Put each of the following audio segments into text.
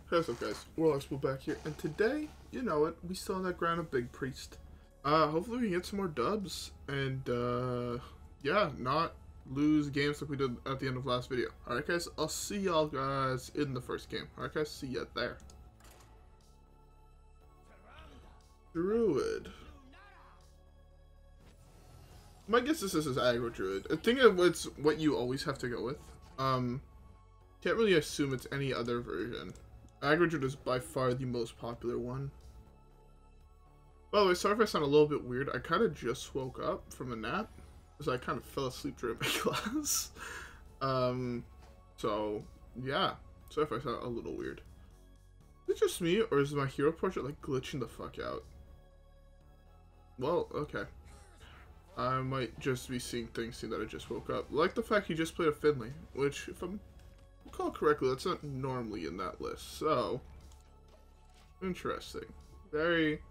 Hey, what's up guys, WhirlXbow back here, and today, you know it, we still on that grind of Big Priest. Hopefully we can get some more dubs, and yeah, not lose games like we did at the end of last video. Alright guys, I'll see y'all guys in the first game. Alright guys, see ya there. Druid. My guess is this is aggro druid. I think it's what you always have to go with. Can't really assume it's any other version. Aggro druid is by far the most popular one. By the way, sorry if I sound a little bit weird. I kind of just woke up from a nap, because I kind of fell asleep during my class. So yeah, sorry if I sound a little weird. Is it just me, or is my hero portrait like glitching the fuck out? Well, okay. I might just be seeing things that I just woke up. Like the fact he just played a Finley, which, if I'm recall correctly, that's not normally in that list. So, interesting. Very,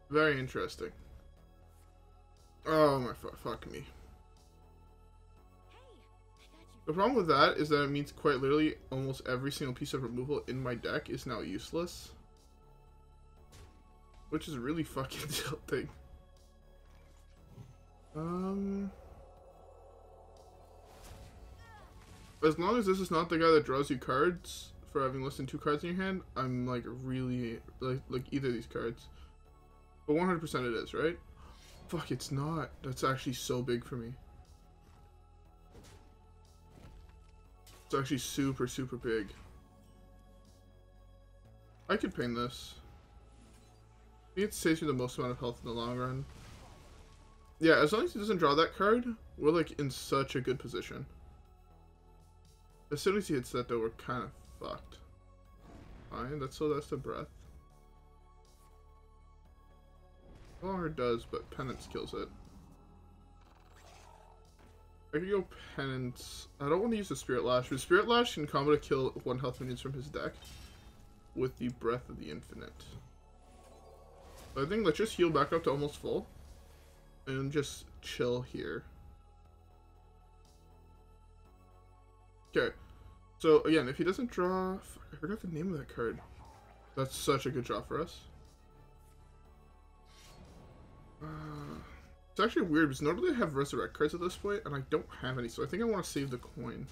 very interesting. Oh my fuck me. The problem with that is that it means quite literally almost every single piece of removal in my deck is now useless. Which is really fucking tilting. As long as this is not the guy that draws you cards for having less than 2 cards in your hand, I'm like really like either of these cards. But 100% it is, right? Fuck, it's not. That's actually so big for me. It's actually super, super big. I could pain this. I think it saves me the most amount of health in the long run. Yeah, as long as he doesn't draw that card, we're like in such a good position. As soon as he hits that though, we're kind of fucked. Fine, that's the breath. No longer does, but Penance kills it. I could go Penance. I don't want to use the Spirit Lash, but Spirit Lash can combo to kill 1 health minions from his deck with the Breath of the Infinite. So I think let's just heal back up to almost full and just chill here. Okay, so again, if he doesn't draw, fuck, I forgot the name of that card. That's such a good draw for us. It's actually weird because normally I have Resurrect cards at this point, and I don't have any, so I think I want to save the coin.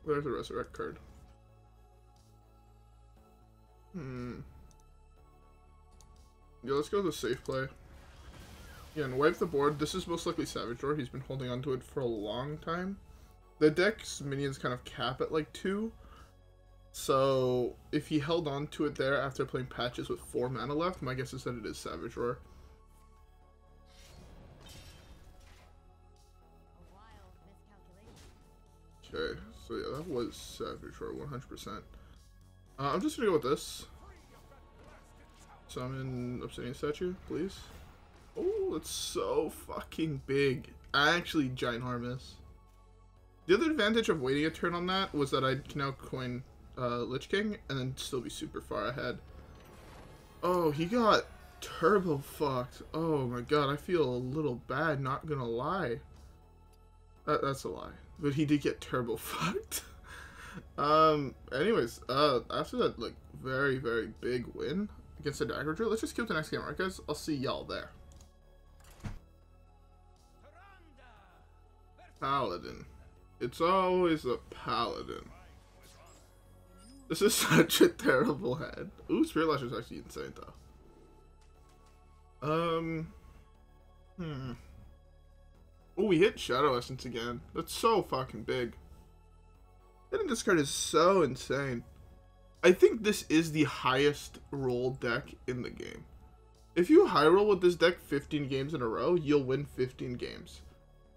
There's a Resurrect card. Yeah, let's go with a safe play. Yeah, and wipe the board. This is most likely Savage Roar. He's been holding on to it for a long time. The deck's minions kind of cap at like 2. So if he held on to it there after playing patches with 4 mana left, my guess is that it is Savage Roar. Okay, so yeah, that was Savage Roar 100%. I'm just gonna go with this. Summon Obsidian Statue, please. Oh, it's so fucking big. Actually, ginormous. The other advantage of waiting a turn on that was that I can now coin Lich King and then still be super far ahead. Oh, he got turbo fucked. Oh my god, I feel a little bad, not gonna lie. That's a lie. But he did get turbo fucked. Anyways, after that, like, very, very big win against the Dagger Drill, let's just skip the next game, alright guys? I'll see y'all there. Paladin. It's always a Paladin. This is such a terrible head. Ooh, Spirit Lash is actually insane though. Oh, we hit Shadow Essence again. That's so fucking big. Hitting this card is so insane. I think this is the highest roll deck in the game. If you high roll with this deck 15 games in a row, you'll win 15 games.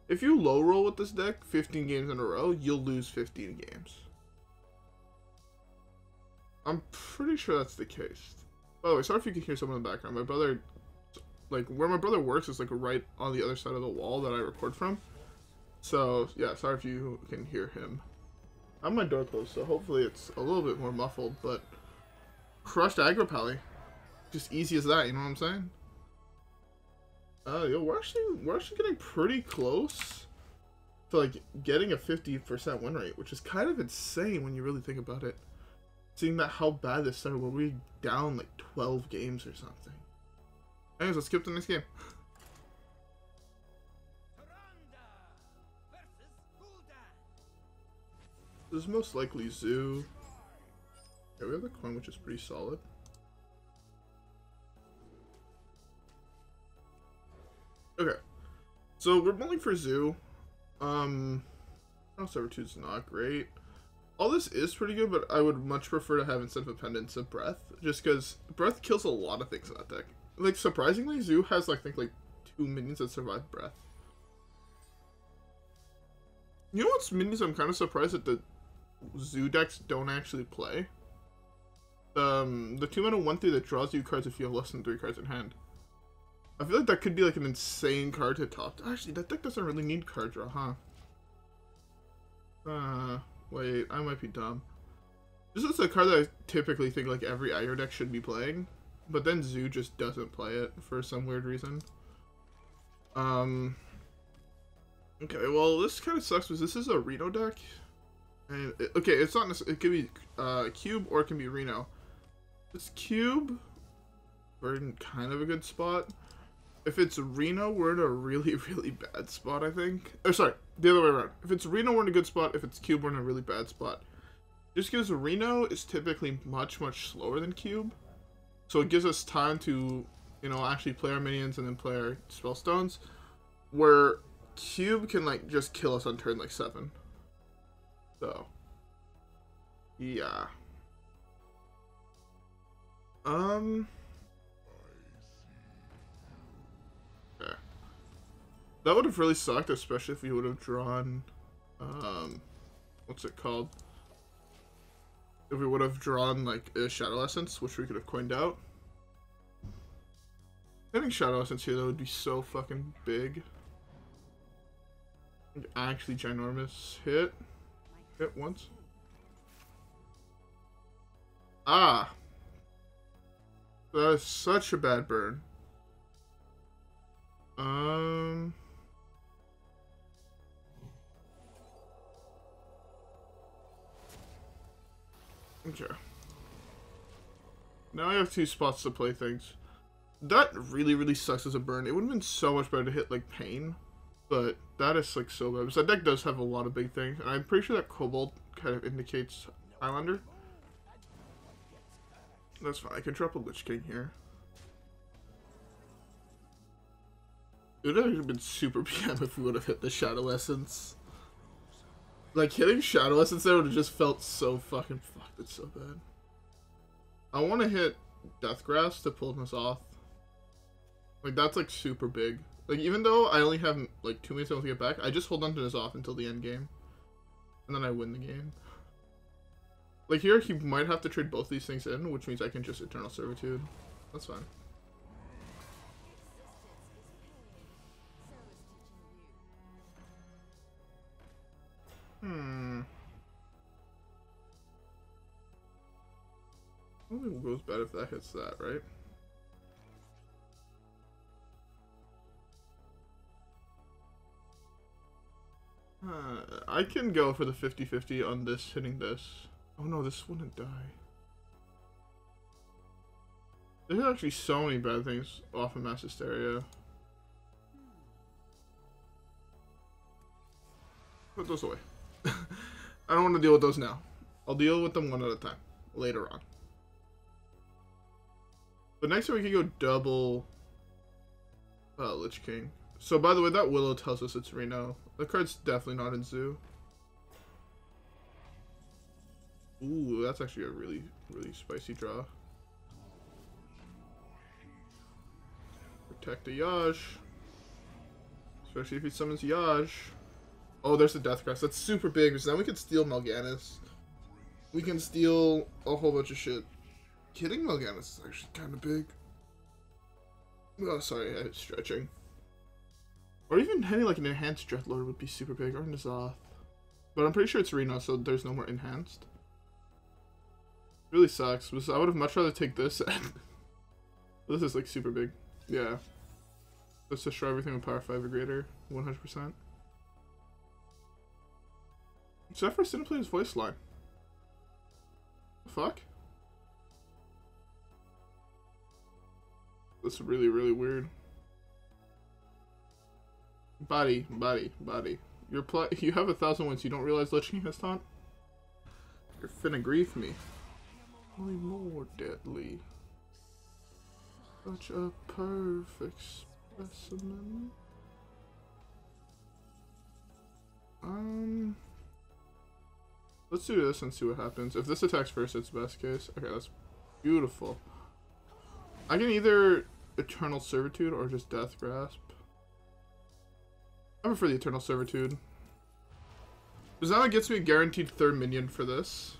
If you low roll with this deck 15 games in a row, you'll lose 15 games. I'm pretty sure that's the case. By the way, sorry if you can hear someone in the background. My brother, like, where my brother works is, like, right on the other side of the wall that I record from. So, yeah, sorry if you can hear him. I have my door closed, so hopefully it's a little bit more muffled, but crushed aggro pally. Just easy as that, you know what I'm saying? Yo, we're actually getting pretty close for like getting a 50% win rate, which is kind of insane when you really think about it. Seeing that how bad this started, were we down like 12 games or something. Anyways, let's skip to the next game. This is most likely Zoo. Okay, we have the coin, which is pretty solid. Okay, so we're mulling for Zoo. No, Servitude's not great. All this is pretty good, but I would much prefer to have, instead of a Penance, a Breath. Just because Breath kills a lot of things in that deck. Like, surprisingly, Zoo has, like, I think, like, 2 minions that survive Breath. You know what's minions I'm kind of surprised that the Zoo decks don't actually play? The 2-mana 1/3 that draws you cards if you have less than 3 cards in hand. I feel like that could be like an insane card to top. Actually, that deck doesn't really need card draw, huh? Wait, I might be dumb. This is a card that I typically think like every Aggro deck should be playing, but then Zoo just doesn't play it for some weird reason. Okay, well this kind of sucks because this is a Reno deck, and okay, it's not necessarily, it could be Cube or it can be Reno. This Cube, we're in kind of a good spot. If it's Reno, we're in a really, really bad spot, I think. Or sorry, the other way around. If it's Reno, we're in a good spot. If it's Cube, we're in a really bad spot. Just because Reno is typically much, much slower than Cube. So it gives us time to, you know, actually play our minions and then play our Spellstones. Where Cube can, like, just kill us on turn, like, 7. So. Yeah. Okay. That would have really sucked, especially if we would have drawn, what's it called? If we would have drawn, like, a Shadow Essence, which we could have coined out. Getting Shadow Essence here, though, would be so fucking big. Actually ginormous. Hit. Hit once. Ah! That is such a bad burn. Okay. Now I have 2 spots to play things. That really, really sucks as a burn. It would have been so much better to hit, like, Pain. But that is, like, so bad. Because that deck does have a lot of big things. And I'm pretty sure that Kobold kind of indicates Highlander. That's fine. I can drop a Lich King here. It would have actually been super PM if we would have hit the Shadow Essence. Like, hitting Shadow Essence there would have just felt so fucking fucked. It's so bad. I want to hit Deathgrasp to pull this off. Like, that's, like, super big. Like, even though I only have, like, 2 minutes to get back, I just hold on to this off until the end game. And then I win the game. Like, here, he might have to trade both these things in, which means I can just Eternal Servitude. That's fine. I don't think it goes bad if that hits that, right? I can go for the 50-50 on this hitting this. Oh no, this wouldn't die. There's actually so many bad things off of Mass Hysteria. Put those away. I don't want to deal with those now. I'll deal with them one at a time, later on. But next time we can go double Lich King. So by the way, that Willow tells us it's Reno. The card's definitely not in Zoo. Ooh, that's actually a really, really spicy draw. Protect the Yash. Especially if he summons Yash. Oh, there's the Deathgrasp. That's super big, because then we can steal Mal'Ganis. We can steal a whole bunch of shit. Hitting Mal'Ganis is actually kind of big. Oh, sorry, I was stretching. Or even hitting like an enhanced Dreadlord would be super big, or N'Zoth. But I'm pretty sure it's Reno, so there's no more enhanced. Really sucks, because I would have much rather take this and... This is like super big. Yeah. Let's destroy everything with power 5 or greater. 100%. Zephyrus didn't play his voice line. The fuck? That's really, really weird. Body. You have 1,000 wins. You don't realize Lich King has taunt? You're finna grief me. Only more deadly. Such a perfect specimen. Let's do this and see what happens. If this attacks first, it's best case. Okay, that's beautiful. I can either Eternal Servitude or just Death Grasp. I prefer the Eternal Servitude. Because now it gets me a guaranteed third minion for this.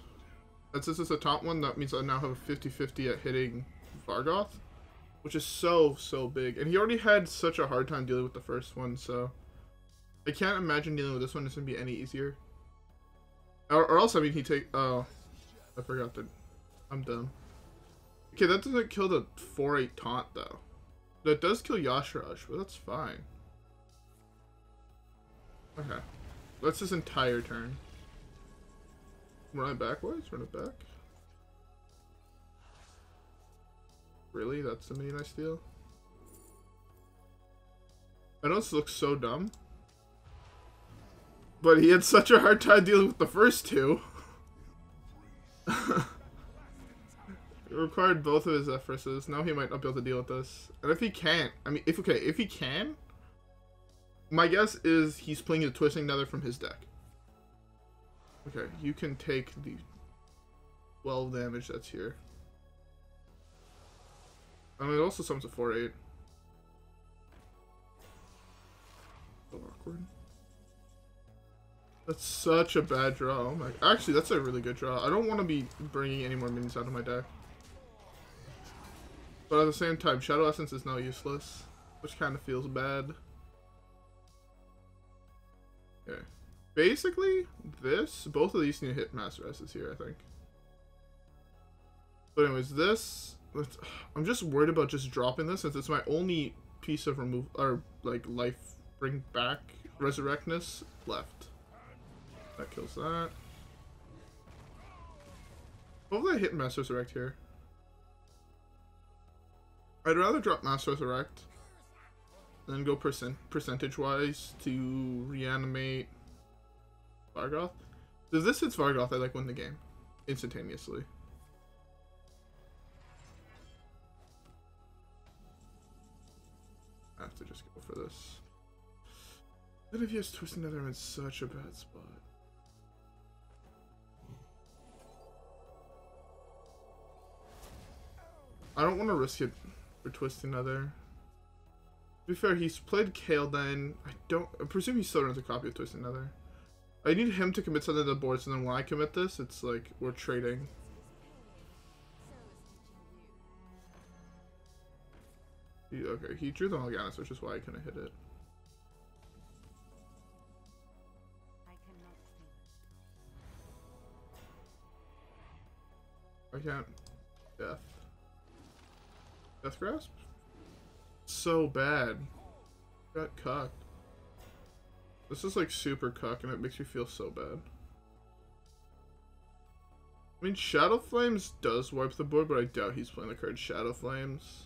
And since it's a top one, that means I now have a 50-50 at hitting Vargoth. Which is so big. And he already had such a hard time dealing with the first one, so... I can't imagine dealing with this one is going to be any easier. Or else, I mean, he take... Oh. I forgot that. I'm dumb. Okay, that doesn't kill the 4-8 taunt, though. That does kill Yashrush, but that's fine. Okay. That's his entire turn. Run it back, boys. Run it back. Really? That's the minion I steal? I know this looks so dumb. But he had such a hard time dealing with the first two. It required both of his Zephyruses. Now he might not be able to deal with this. And if he can't, I mean, if he can, my guess is he's playing a Twisting Nether from his deck. Okay, you can take the 12 damage that's here. I mean, it also summons a 4-8. So awkward. That's such a bad draw. Oh my, actually, that's a really good draw. I don't want to be bringing any more minions out of my deck. But at the same time, Shadow Essence is now useless, which kind of feels bad. Okay. Basically, both of these need to hit Master S's here, I think. But anyways, I'm just worried about just dropping this since it's my only piece of life bring back resurrectness left. That kills that. Hopefully I hit Master Resurrect here. I'd rather drop Master Resurrect than go percentage-wise to reanimate Vargoth. If this hits Vargoth, I win the game instantaneously. I have to just go for this. Then if he has Twisted Nether, I'm in such a bad spot. I don't want to risk it for Twisted Nether. To be fair, he's played Kael'dan. I presume he still runs a copy of Twisted Nether. I need him to commit something to the board, so then when I commit this, it's like we're trading. Okay, he drew the Morgana, which is why I couldn't hit it. I can't. Death Grasp? So bad. Got cucked. This is like super cuck and it makes me feel so bad. I mean, Shadow Flames does wipe the board, but I doubt he's playing the card Shadow Flames.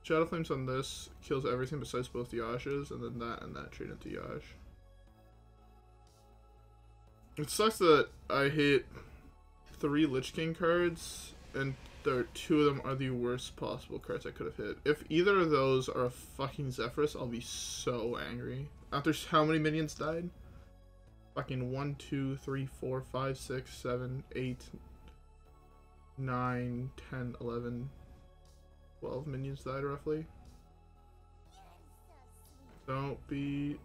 Shadow Flames on this kills everything besides both Yashes, and then that and that trade into Yash. It sucks that I hit 3 Lich King cards, and two of them are the worst possible cards I could have hit. If either of those are a fucking Zephyrus, I'll be so angry. After how many minions died? Fucking 1, 2, 3, 4, 5, 6, 7, 8, 9, 10, 11, 12 minions died roughly. Don't be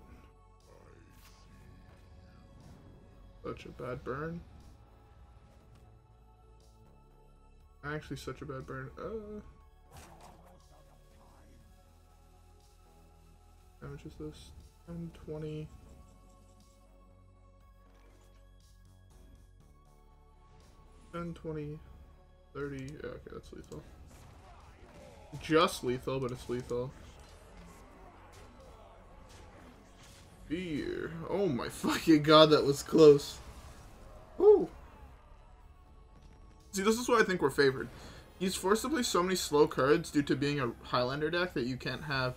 such a bad burn. Actually, such a bad burn. How much is this? 10, 20. 10, 20, 30. Yeah, okay, that's lethal. Just lethal, but it's lethal. Fear. Oh my fucking god, that was close. Ooh. See, this is why I think we're favored. He's forced to play so many slow cards due to being a Highlander deck that you can't have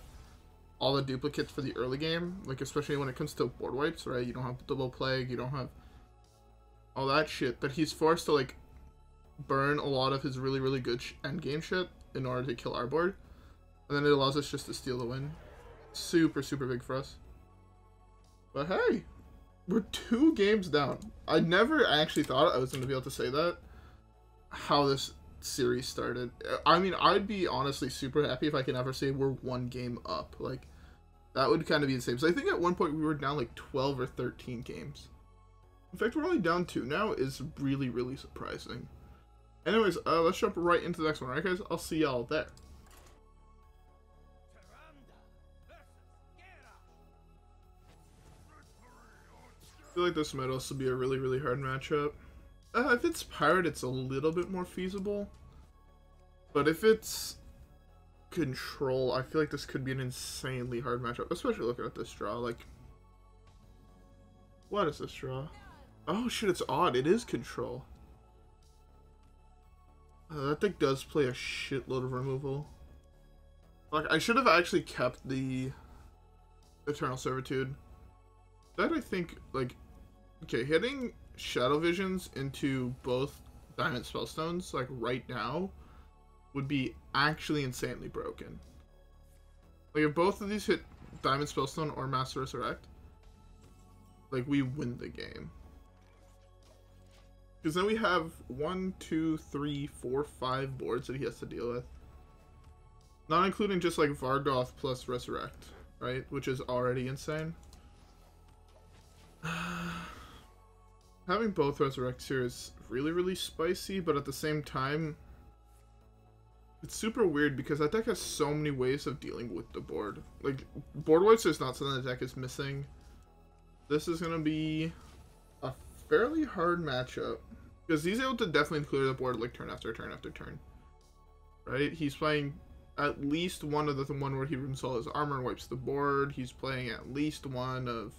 all the duplicates for the early game. Like, especially when it comes to board wipes, right? You don't have double plague, you don't have all that shit. But he's forced to, like, burn a lot of his really, really good end game shit in order to kill our board. And then it allows us just to steal the win. Super, super big for us. But hey, we're 2 games down. I never actually thought I was going to be able to say that. How this series started. I mean, I'd be honestly super happy if I can ever say we're 1 game up. Like, that would kind of be insane. So I think at one point we were down like 12 or 13 games. In fact, we're only down 2 now. Is really, really surprising. Anyways, let's jump right into the next one, right guys? I'll see y'all there. I feel like this might also be a really, really hard matchup. If it's Pirate, it's a little bit more feasible. But if it's Control, I feel like this could be an insanely hard matchup. Especially looking at this draw. Like, what is this draw? Oh shit, it's odd. It is Control. That deck does play a shitload of removal. Like, I should have actually kept the Eternal Servitude. That I think, like, okay, hitting Shadow Visions into both Diamond Spellstones, like, right now, would be actually insanely broken. Like, if both of these hit Diamond Spellstone or Master Resurrect, like, we win the game. Because then we have 1, 2, 3, 4, 5 boards that he has to deal with. Not including just, like, Vargoth plus Resurrect, right? Which is already insane. Having both Resurrects here is really, really spicy, but at the same time, it's super weird because that deck has so many ways of dealing with the board. Like, board wipes is not something the deck is missing. This is going to be a fairly hard matchup because he's able to definitely clear the board like turn after turn after turn. Right? He's playing at least one of the one where he removes all his armor and wipes the board. He's playing at least one of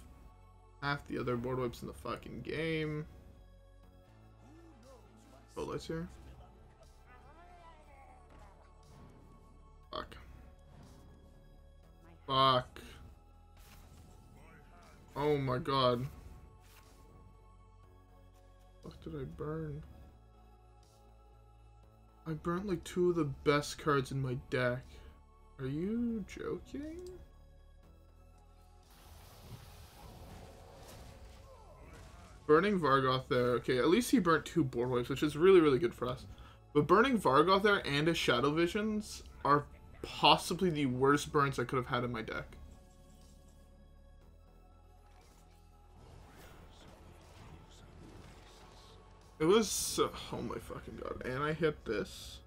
half the other board wipes in the fucking game. Oh, let's hear. Fuck. Fuck. Oh my god. What did I burn? I burnt like 2 of the best cards in my deck. Are you joking? Burning Vargoth there. Okay, at least he burnt 2 board wipes, which is really, really good for us. But burning Vargoth there and his Shadow Visions are possibly the worst burns I could have had in my deck. It was so, oh my fucking god. And I hit this.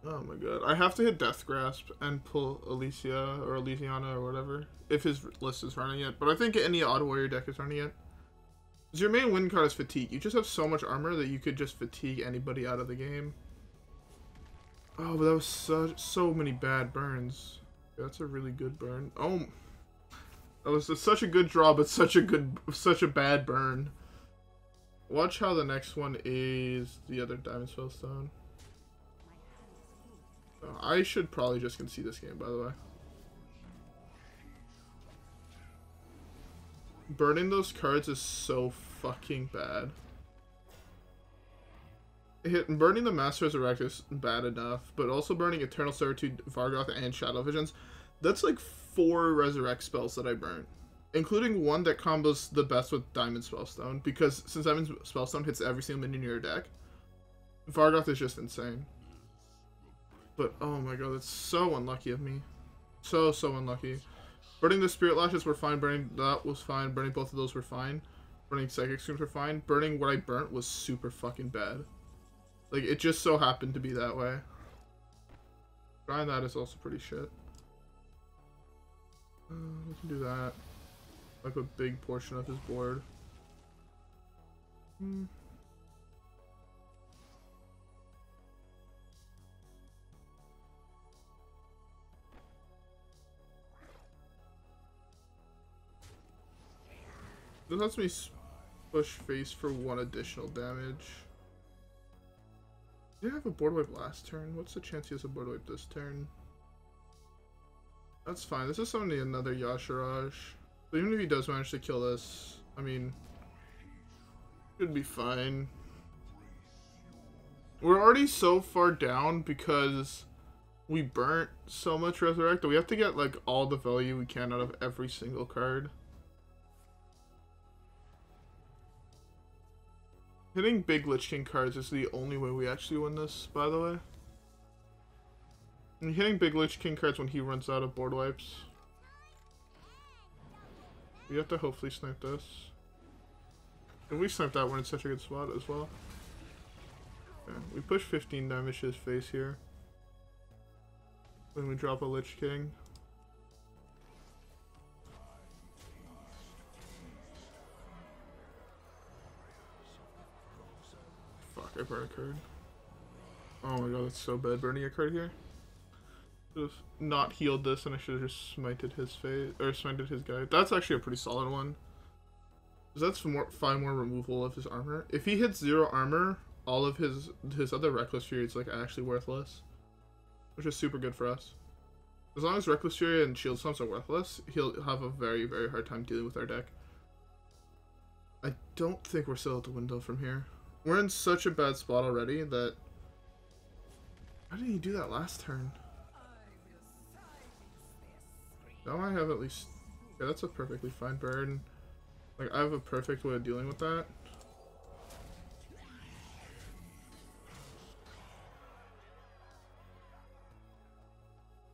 Oh my god. I have to hit Death Grasp and pull Alicia or Elysiana or whatever. If his list is running it. But I think any Auto Warrior deck is running it. Because your main win card is Fatigue. You just have so much armor that you could just fatigue anybody out of the game. Oh, but that was so many bad burns. That's a really good burn. Oh, that was such a good draw, but such a bad burn. Watch how the next one is the other Diamond Spellstone. I should probably just concede this game, by the way. Burning those cards is so fucking bad. Burning the Master Resurrect is bad enough, but also burning Eternal Servitude, Vargoth, and Shadow Visions, that's like 4 Resurrect spells that I burnt. Including one that combos the best with Diamond Spellstone, because since Diamond Spellstone hits every single minion in your deck, Vargoth is just insane. But, oh my god, that's so unlucky of me. So unlucky. Burning the Spirit Lashes were fine, burning that was fine, burning both of those were fine. Burning Psychic Screams were fine. Burning what I burnt was super fucking bad. Like, it just so happened to be that way. Trying that is also pretty shit. We can do that. Like a big portion of his board. This lets me push face for 1 additional damage. Did he have a board wipe last turn? What's the chance he has a board wipe this turn? That's fine. This is only another Yashiraj. So even if he does manage to kill this, I mean, should be fine. We're already so far down because we burnt so much Resurrect that we have to get like all the value we can out of every single card. Hitting big Lich King cards is the only way we actually win this, by the way. And hitting big Lich King cards when he runs out of board wipes. We have to hopefully snipe this. If we snipe that, we're in such a good spot as well. Okay, we push 15 damage to his face here. Then we drop a Lich King. Fuck, I burned a card. Oh my god, that's so bad burning a card here. Should have not healed this and I should have just smited his face, or smited his guy. That's actually a pretty solid one. Because that's 5 more removal of his armor. If he hits 0 armor, all of his other Reckless Fury is like actually worthless. Which is super good for us. As long as Reckless Fury and Shield Slumps are worthless, he'll have a very, very hard time dealing with our deck. I don't think we're still at the window from here. We're in such a bad spot already that... How did he do that last turn? Now I have at least... Yeah, that's a perfectly fine burn. Like, I have a perfect way of dealing with that.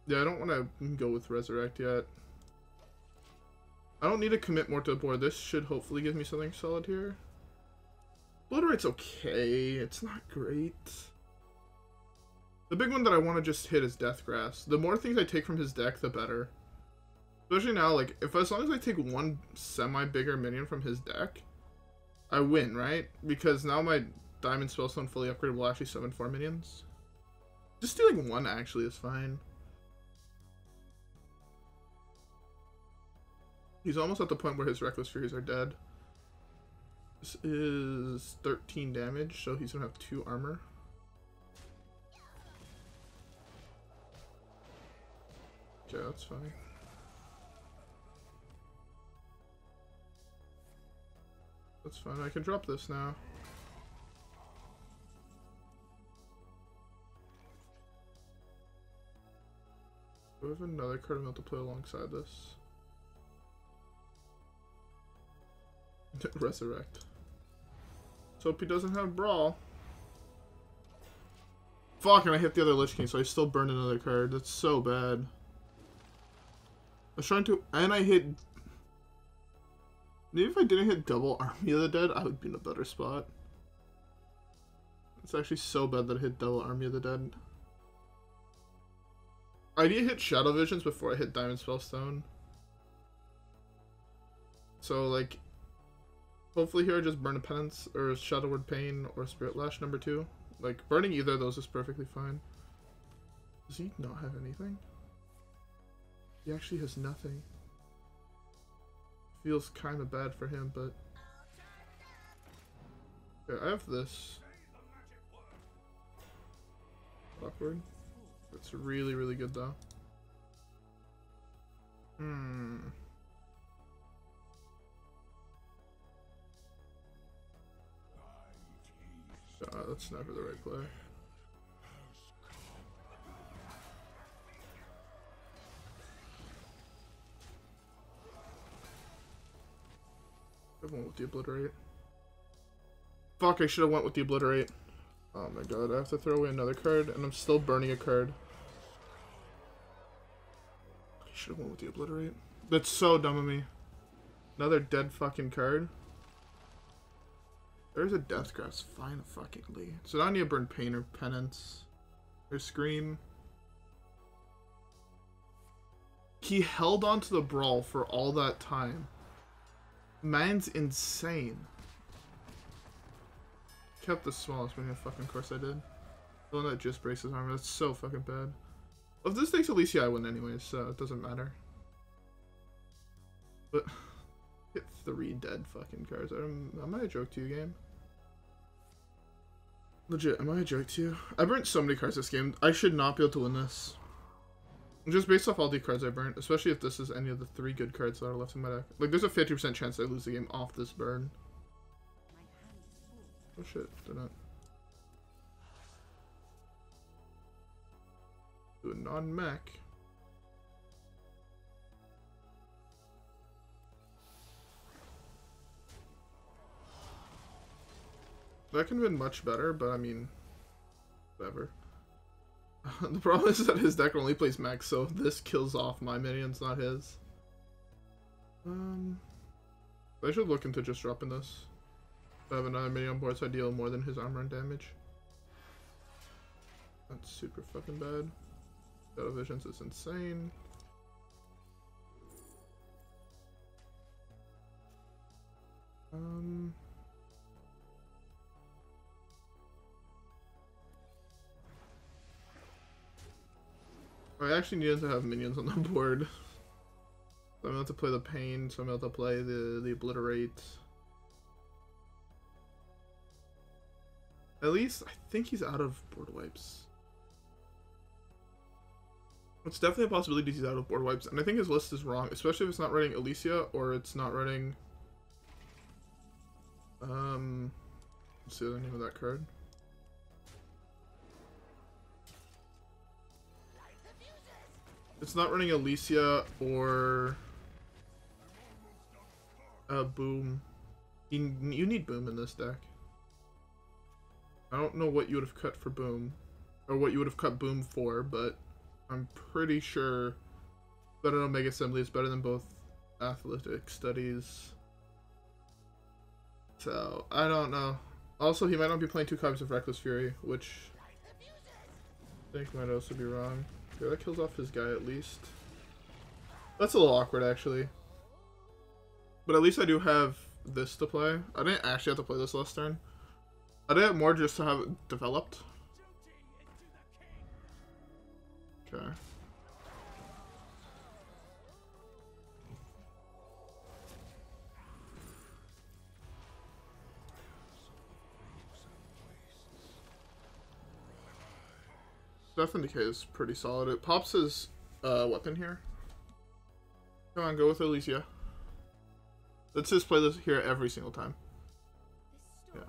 Yeah, I don't want to go with Resurrect yet. I don't need to commit more to the board. This should hopefully give me something solid here. Obliterate's okay. It's not great. The big one that I want to just hit is Deathgrass. The more things I take from his deck, the better. Especially now, like, as long as I take 1 semi-bigger minion from his deck, I win, right? Because now my Diamond Spellstone fully upgraded will actually summon 4 minions. Just stealing 1 actually is fine. He's almost at the point where his Reckless Furies are dead. This is 13 damage, so he's gonna have 2 armor. Okay, that's fine. That's fine, I can drop this now. Do I have another card I'm to play alongside this? Resurrect. So hope he doesn't have Brawl. Fuck, and I hit the other Lich King, so I still burned another card. That's so bad. I was trying to, and I hit... Maybe if I didn't hit double Army of the Dead, I would be in a better spot. It's actually so bad that I hit double Army of the Dead. I need to hit Shadow Visions before I hit Diamond Spellstone. So, like... Hopefully here I just burn a Penance, or Shadowward Pain, or Spirit Lash number 2. Like, burning either of those is perfectly fine. Does he not have anything? He actually has nothing. Feels kind of bad for him, but... Okay, I have this. Awkward. It's really, really good, though. That's never the right play. I went with the Obliterate. Fuck, I should have went with the Obliterate. Oh my god, I have to throw away another card, and I'm still burning a card. I should have went with the Obliterate. That's so dumb of me. Another dead fucking card. There's a Deathgrass, fine fuckingly. So now I need to burn Pain or Penance. Or Scream. He held on to the Brawl for all that time. Man's insane. Kept the smallest minion, fucking course I did. The one that just braces armor, that's so fucking bad. Well, if this takes Alicia, I win anyways, so it doesn't matter. But Hit 3 dead fucking cards. Am I a joke to you, game? Legit, am I a joke to you? I burnt so many cards this game. I should not be able to win this. Just based off all the cards I burnt, especially if this is any of the 3 good cards that are left in my deck. Like, there's a 50% chance I lose the game off this burn. Oh shit, did not. Do a non-mech. That could have been much better, but I mean, whatever. The problem is that his deck only plays mech, so this kills off my minions, not his. I should look into just dropping this. If I have another minion on board, so I deal more than his armor and damage. That's super fucking bad. Shadow Visions is insane. I actually needed to have minions on the board. So I'm able to play the Pain, so I'm able to play the Obliterate. At least, I think he's out of board wipes. It's definitely a possibility he's out of board wipes, and I think his list is wrong, especially if it's not running Alicia, or it's not running... Let's see the name of that card. It's not running Alicia or Boom. You need Boom in this deck. I don't know what you would have cut for Boom, or what you would have cut Boom for, but I'm pretty sure that an Omega Assembly is better than both Athletic Studies. So, I don't know. Also, he might not be playing 2 copies of Reckless Fury, which I think might also be wrong. Okay, that kills off his guy at least. That's a little awkward, actually. But at least I do have this to play. I didn't actually have to play this last turn. I did it more just to have it developed. Okay. Death and Decay is pretty solid. It pops his weapon here. Come on, go with Alicia. Let's just play this here every single time. Yeah.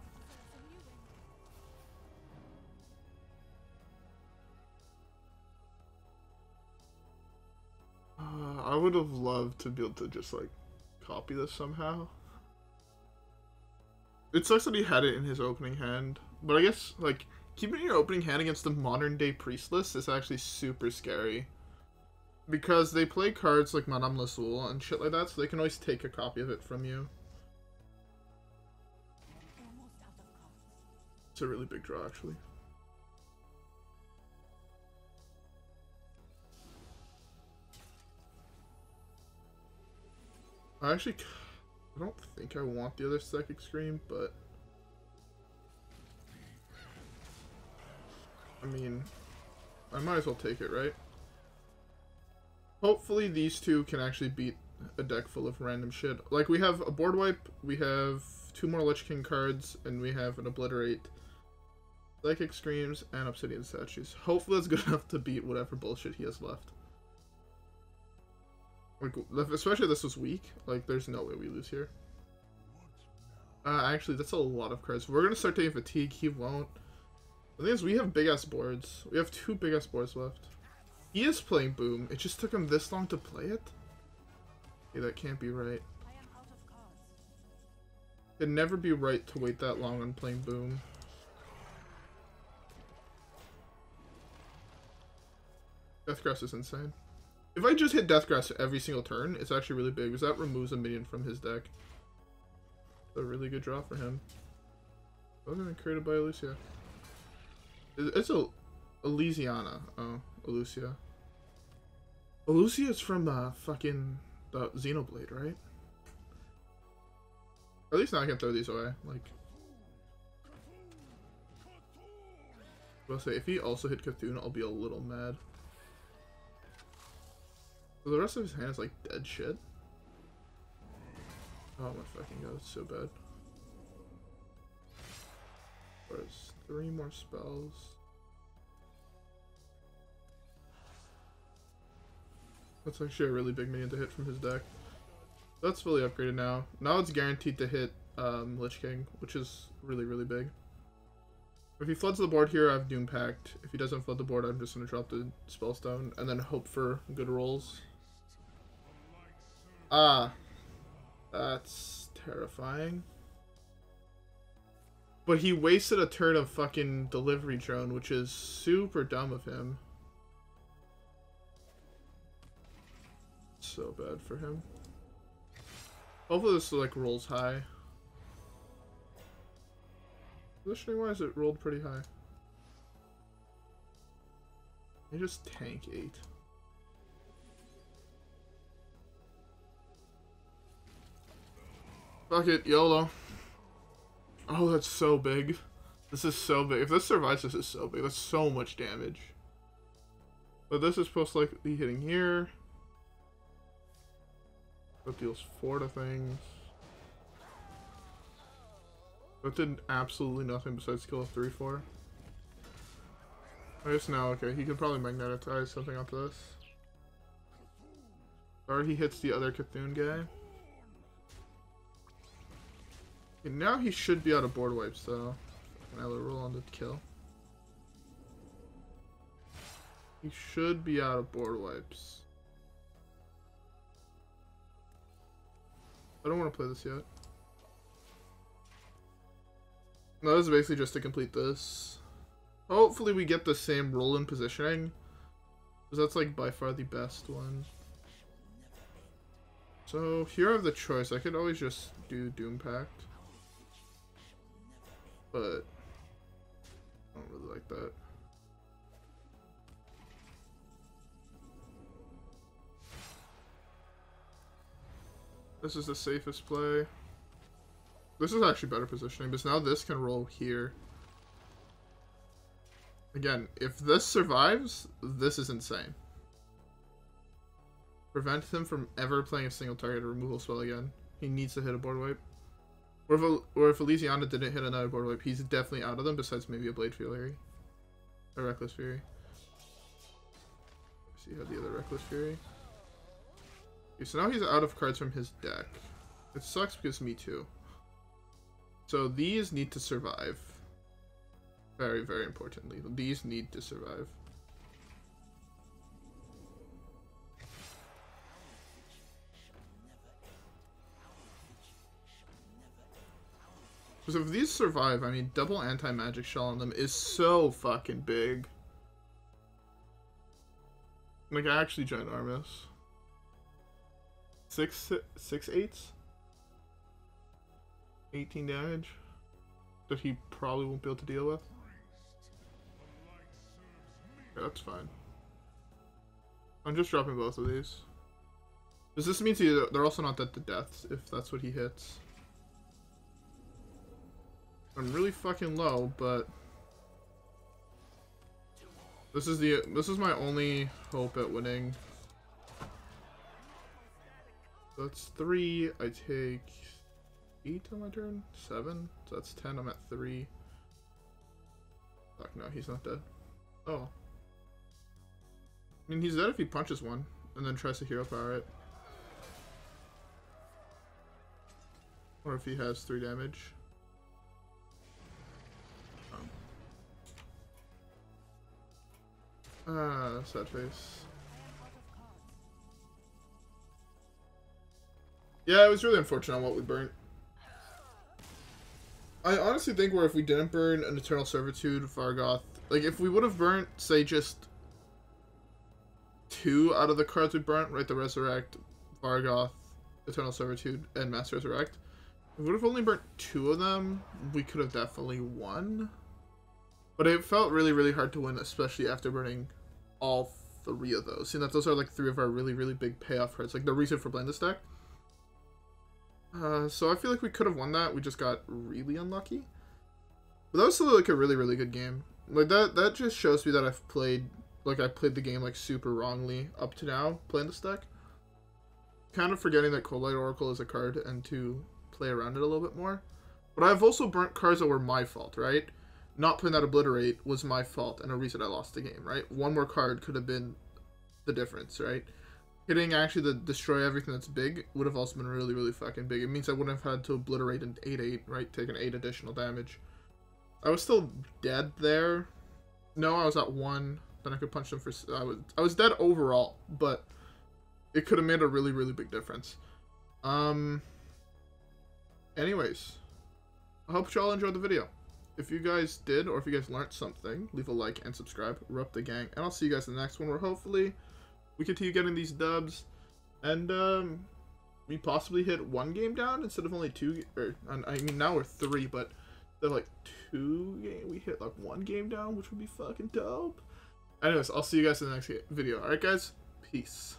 I would have loved to be able to just like copy this somehow. It sucks that he had it in his opening hand, but I guess like keeping your opening hand against the modern day priest list is actually super scary. Because they play cards like Madame Lasoul and shit like that, so they can always take a copy of it from you. It's a really big draw, actually. I don't think I want the other Psychic Scream, but I mean, I might as well take it, right? Hopefully these two can actually beat a deck full of random shit. Like, we have a board wipe, we have 2 more Lich King cards, and we have an Obliterate, Psychic Screams, and Obsidian Statues. Hopefully that's good enough to beat whatever bullshit he has left. Like, especially if this was weak. Like, there's no way we lose here. Actually, that's a lot of cards. We're gonna start taking Fatigue, he won't. The thing is, we have big-ass boards. We have 2 big-ass boards left. He is playing Boom. It just took him this long to play it? Okay, that can't be right. It'd never be right to wait that long on playing Boom. Deathgrass is insane. If I just hit Deathgrass every single turn, it's actually really big, because that removes a minion from his deck. It's a really good draw for him. That wasn't created by Alicia. It's a Elysiana. Oh, Elucia. Elucia is from fucking the Xenoblade, right? At least now I can throw these away. Like, I'll say if he also hit Cthulhu, I'll be a little mad. So the rest of his hand is like dead shit. Oh my fucking god, it's so bad. There's 3 more spells. That's actually a really big minion to hit from his deck. That's fully upgraded now. Now it's guaranteed to hit Lich King, which is really, really big. If he floods the board here, I have Doom Pact. If he doesn't flood the board, I'm just going to drop the Spellstone and then hope for good rolls. Ah. That's terrifying. But he wasted a turn of fucking delivery drone, which is super dumb of him. So bad for him. Hopefully this like rolls high. Positioning wise, it rolled pretty high. They just tank 8. Fuck it, YOLO. Oh, that's so big. This is so big. If this survives, this is so big. That's so much damage. But this is supposed to like be hitting here. That deals 4 to things. That did absolutely nothing besides kill a 3/4. I guess now, okay, he could probably magnetize something onto this. Or he hits the other Cthulhu guy. Okay, now he should be out of board wipes though. Now we'll roll on the kill. He should be out of board wipes. I don't want to play this yet. No, this is basically just to complete this. Hopefully we get the same roll in positioning. Because that's like by far the best one. So here I have the choice. I could always just do Doom Pact. But I don't really like that. This is the safest play. This is actually better positioning, because now this can roll here. Again, if this survives, this is insane. Prevent him from ever playing a single target removal spell again. He needs to hit a board wipe. Or if Elysiana didn't hit another board wipe, he's definitely out of them, besides maybe a Blade Fury. A Reckless Fury. Let's see how the other Reckless Fury. Okay, so now he's out of cards from his deck. It sucks because me too. So these need to survive. Very, very importantly. These need to survive. Because if these survive, I mean, double anti-magic shell on them is so fucking big. Like, actually ginormous. 6/8? 18 damage that he probably won't be able to deal with. Yeah, that's fine. I'm just dropping both of these. Because this means they're also not dead to death if that's what he hits. I'm really fucking low, but this is my only hope at winning. That's 3. I take 8 on my turn? 7? So that's 10. I'm at 3. Fuck no, he's not dead. Oh. I mean, he's dead if he punches one and then tries to hero power it. Or if he has 3 damage. Sad face. Yeah, it was really unfortunate on what we burnt. I honestly think where if we didn't burn an Eternal Servitude, Vargoth, like if we would have burnt, say, just 2 out of the cards we burnt, right, the Resurrect, Vargoth, Eternal Servitude, and Mass Resurrect, if we would have only burnt 2 of them, we could have definitely won. But it felt really, really hard to win, especially after burning all 3 of those. Seeing that those are like 3 of our really, really big payoff cards, like the reason for playing this deck. So I feel like we could have won that. We just got really unlucky. But that was still like a really, really good game. Like that just shows me that I've played, like I played the game like super wrongly up to now playing this deck. kind of forgetting that Coldlight Oracle is a card and to play around it a little bit more. But I've also burnt cards that were my fault, right? Not playing that Obliterate was my fault and a reason I lost the game, right? One more card could have been the difference, right? Hitting actually the destroy everything that's big would have also been really, really fucking big. It means I wouldn't have had to Obliterate an 8/8, right? Taking 8 additional damage. I was still dead there. No, I was at 1. Then I could punch them for... I was dead overall, but it could have made a really, really big difference. Anyways, I hope y'all enjoyed the video. If you guys did, or if you guys learned something, leave a like and subscribe. We're up the gang. And I'll see you guys in the next one, where hopefully we continue getting these dubs. And we possibly hit 1 game down instead of only 2. Or, I mean, now we're 3, but they're like 2 game. We hit like 1 game down, which would be fucking dope. Anyways, I'll see you guys in the next video. Alright, guys? Peace.